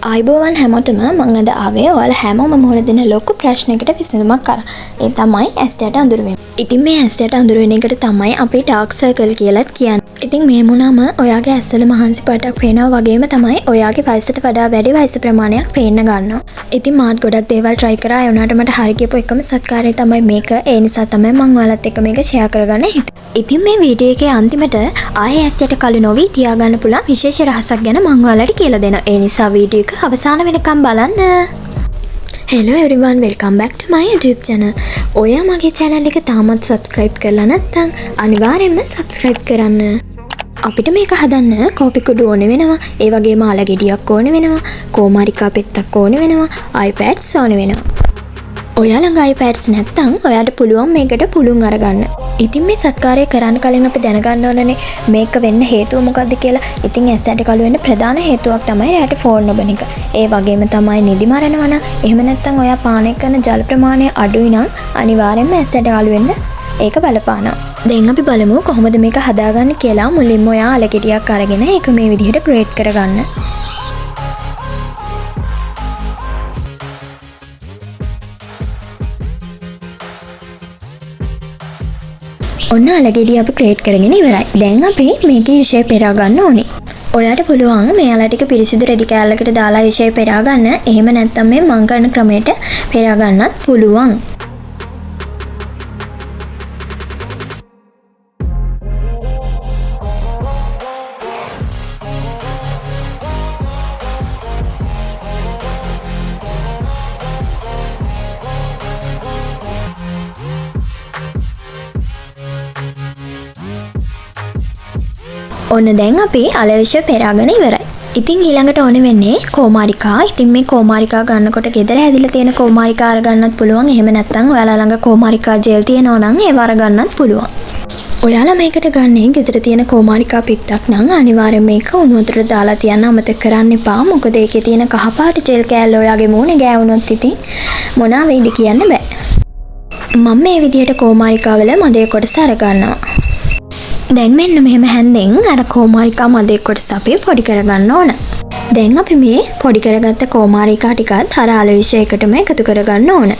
ආයිබෝවන් හැමෝටම මම අද ආවේ ඔයාලා හැමෝම මුහුණ දෙන ලොකු ප්‍රශ්නයකට විසඳුමක් කරා. ඒ තමයි ඇස්යට අඳුර වෙන. ඉතින් මේ ඇස්යට අඳුර වෙන එකට තමයි අපි ඩාර්ක් සර්කල් කියලාත් කියන්නේ. ඉතින් මේ වුණාම ඔයාගේ ඇස්වල මහන්සි පාටක් පේනවා වගේම තමයි ඔයාගේ වයසට වඩා වැඩි වයස ප්‍රමාණයක් පේන්න ගන්නවා. ඉතින් මාත් ගොඩක් දේවල් try කරා. ඒ වුණාට මට හරි ගියපු එකම සත්කාරය තමයි මේක. ඒ නිසා තමයි මම ඔයාලත් එක්ක මේක share කරගන්න හිතුවේ. ඉතින් මේ වීඩියෝ එකේ අන්තිමට ආයේ ඇස්යට කළු නොවි තියාගන්න පුළුවන් විශේෂ රහසක් ගැන මම ඔයාලට කියලා දෙනවා. ඒ නිසා වීඩියෝ එක අවසාන වෙනකම් බලන්න. Hello everyone, welcome back to my YouTube channel. ඔයා මගේ channel එක තාමත් subscribe කරලා නැත්නම් අනිවාර්යයෙන්ම subscribe කරන්න. අපිට මේක හදන්න කෝපි කුඩු ඕනේ වෙනවා. ඒ වගේම ආල ගෙඩියක් ඕනේ වෙනවා. කෝමාරිකා පෙත්තක් ඕනේ වෙනවා. iPads ඕනේ වෙනවා. ඔයා ළඟ iPads නැත්නම් ඔයාට පුළුවන් මේකට පුළුන් අරගන්න. ඉතින් මේ සත්කාරය කරන්න කලින් අපි දැනගන්න ඕනනේ මේක වෙන්න හේතුව මොකක්ද කියලා. ඉතින් ඇසට කළු වෙන්න ප්‍රධාන හේතුවක් තමයි රැට ෆෝන් නොබන එක. ඒ වගේම තමයි නිදි මරනවා නම් එහෙම නැත්නම් ඔයා පානය කරන ජල ප්‍රමාණය අඩුයි නම් අනිවාර්යෙන්ම ඇසට කළු වෙන්න ඒක බලපානවා. දැන් අපි බලමු කොහොමද මේක හදාගන්න කියලා. මුලින්ම ඔයා අල ගෙඩියක් අරගෙන ඒක මේ විදිහට ග්‍රේට් කරගන්න. ඔන්න අලගෙඩිය අපි ක්‍රේට් කරගෙන ඉවරයි. දැන් අපි මේකේ විෂය පෙරා ගන්න ඕනේ. ඔයාට පුළුවන් මේ අල ටික පිරිසිදු රෙදි කෑල්ලකට දාලා විෂය පෙරා ගන්න. එහෙම නැත්නම් මේ මං කරන ක්‍රමයට පෙරා ගන්නත් පුළුවන්. ඔන්න දැන් අපි අලවිෂය පෙරාගෙන ඉවරයි. ඉතින් ඊළඟට ඕනේ වෙන්නේ කෝමාරිකා. ඉතින් මේ කෝමාරිකා ගන්නකොට ගෙදර හැදිලා තියෙන කෝමාරිකා අරගන්නත් පුළුවන්. එහෙම නැත්නම් ඔයාලා ළඟ කෝමාරිකා ජෙල් තියෙනවා නම් ඒව අරගන්නත් පුළුවන්. ඔයාලා මේකට ගන්නේ ගෙදර තියෙන කෝමාරිකා පිත්තක් නම් අනිවාර්යයෙන් මේක උණු වතුරට දාලා තියන්න අමතක කරන්න එපා. මොකද ඒකේ තියෙන කහපාට ජෙල් කෑල්ල ඔයාගේ මූණේ ගෑවුනොත් ඉතින් මොනවා වෙයිද කියන්න බෑ. මම මේ විදිහට කෝමාරිකා වල මදේ කොටස අරගන්නවා. දැන් මෙන්න මෙහෙම හැන්දෙන් අර කෝමාරිකා මදේ කොටස අපි පොඩි කරගන්න ඕන. දැන් අපි මේ පොඩි කරගත්ත කෝමාරිකා ටිකත් අර අලවිෂය එකටම එකතු කරගන්න ඕන.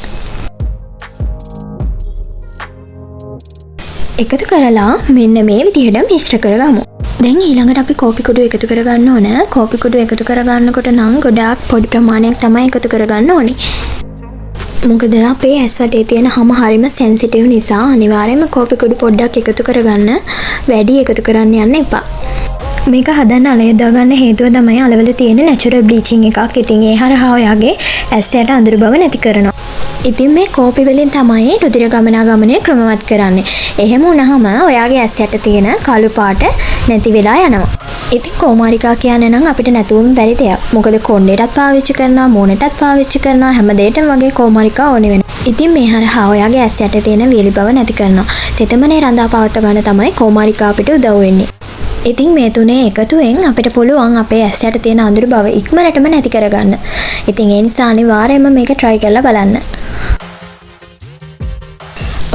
එකතු කරලා මෙන්න මේ විදිහට මිශ්‍ර කරගමු. දැන් ඊළඟට අපි කෝපි කුඩු එකතු කරගන්න ඕන. කෝපි කුඩු එකතු කරගන්නකොට නම් ගොඩාක් පොඩි ප්‍රමාණයක් තමයි එකතු කරගන්න ඕනේ. මොකද අපේ ඇස් වටේ තියෙන හැම හරිම සෙන්සිටිව් නිසා අනිවාර්යයෙන්ම කෝපි කුඩු පොඩ්ඩක් එකතු කරගන්න. වැඩි එකතු කරන්න යන්න එපා. මේක හදන්න අල යොදා ගන්න හේතුව තමයි අලවල තියෙන නැචරල් බ්ලීචින් එකක්. ඉතින් ඒ හරහා ඔයාගේ ඇස් යට අඳුර බව නැති කරනවා. ඉතින් මේ කෝපි වලින් තමයි රුධිර ගමනාගමනය ක්‍රමවත් කරන්නේ. එහෙම වුණාම ඔයාගේ ඇස් යට තියෙන කළු පාට නැති වෙලා යනවා. ඉතින් කෝමාරිකා කියන්නේ නම් අපිට නැතුවම බැරි දෙයක්. මොකද කොණ්ඩේටත් පාවිච්චි කරනවා, මූණටත් පාවිච්චි කරනවා, හැමදේටම වගේ කෝමාරිකා ඕනේ වෙනවා. ඉතින් මේ හරහා ඔයාගේ ඇස් යට තියෙන වියලි බව නැති කරනවා. තෙතමනේ රඳා පවත්වා ගන්න තමයි කෝමාරිකා අපිට උදව් වෙන්නේ. ඉතින් මේ තුනේ එකතුවෙන් අපිට පුළුවන් අපේ ඇස් යට තියෙන අඳුරු බව ඉක්මනටම නැති කරගන්න. ඉතින් ඒ නිසා අනිවාර්යයෙන්ම මේක try කරලා බලන්න.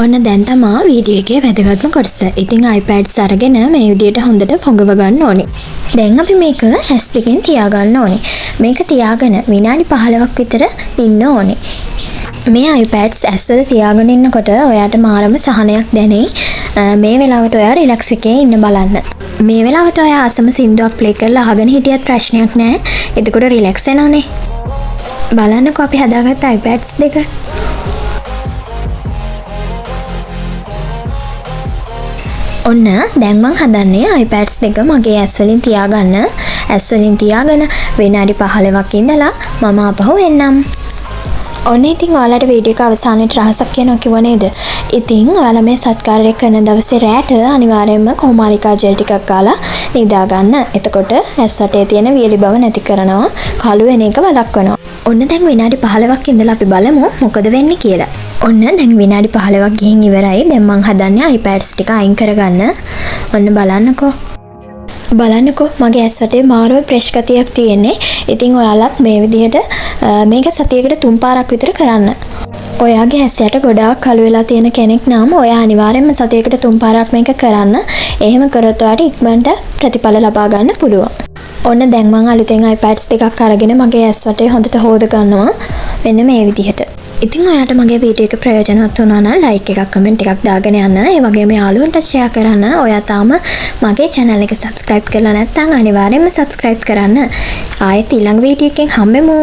ඔන්න දැන් තමා වීඩියෝ එකේ වැදගත්ම කොටස. ඉතින් iPads අරගෙන මේ විදියට හොඳට පොඟව ගන්න ඕනේ. දැන් අපි මේක ඇස් දෙකෙන් තියාගන්න ඕනේ. මේක තියාගෙන විනාඩි 15ක් විතර ඉන්න ඕනේ. මේ iPads ඇස්වල තියාගෙන ඉන්නකොට ඔයාට මාරම සහනයක් දැනෙයි. මේ වෙලාවට ඔයා රිලැක්ස් එකේ ඉන්න බලන්න. මේ වෙලාවට ඔයා ආසම සින්දුවක් ප්ලේ කරලා අහගෙන හිටියත් ප්‍රශ්නයක් නැහැ. එතකොට රිලැක්ස් වෙනවනේ. බලන්නකෝ අපි හදාගත්ත iPads දෙක. ඔන්න දැන් මං හදන්නේ iPads දෙක මගේ ඇස් වලින් තියාගන්න. ඇස් වලින් තියාගෙන විනාඩි 15ක් ඉඳලා මම ආපහු එන්නම්. ඔන්න ඉතින් ඔයාලට වීඩියෝ එක අවසානයේ රහසක් කියනවා කිව්ව නේද? ඉතින් ඔයාලා මේ සත්කාරය කරන දවසේ රැට අනිවාර්යයෙන්ම කෝමාරිකා ජෙල් ටිකක් ගාලා නිදා ගන්න. එතකොට ඇස් වටේ තියෙන වියලි බව නැති කරනවා. කළු වෙන එක වළක්වනවා. ඔන්න දැන් විනාඩි 15ක් ඉඳලා අපි බලමු මොකද වෙන්නේ කියලා. ඔන්න දැන් විනාඩි 15ක් ගිහින් ඉවරයි. දැන් මං හදන්නේ iPads ටික අයින් කරගන්න. ඔන්න බලන්නකෝ. මගේ ඇස් වටේ මාරුවේ ප්‍රෙෂ් ගතියක් තියෙන්නේ. ඉතින් ඔයාලත් මේ විදිහට මේක සතියකට 3 පාරක් විතර කරන්න. ඔයාගේ ඇස් යට ගොඩාක් කළු වෙලා තියෙන කෙනෙක් නම් ඔයා අනිවාර්යයෙන්ම සතියකට 3 පාරක් මේක කරන්න. එහෙම කරොත් ඔයාට ඉක්මනට ප්‍රතිඵල ලබා ගන්න පුළුවන්. ඔන්න දැන් මම අලුතෙන් iPads දෙකක් අරගෙන මගේ ඇස් වටේ හොඳට හොද ගන්නවා. මෙන්න මේ විදිහට. ඉතින් ඔයාලට මගේ වීඩියෝ එක ප්‍රයෝජනවත් වුණා නම් ලයික් එකක් කමෙන්ට් එකක් දාගෙන යන්න. ඒ වගේම යාළුවන්ට ෂෙයා කරන්න. ඔයා තාම මගේ channel එක subscribe කරලා නැත්නම් අනිවාර්යෙන්ම subscribe කරන්න. ආයෙත් ඊළඟ වීඩියෝ එකෙන් හම්බෙමු.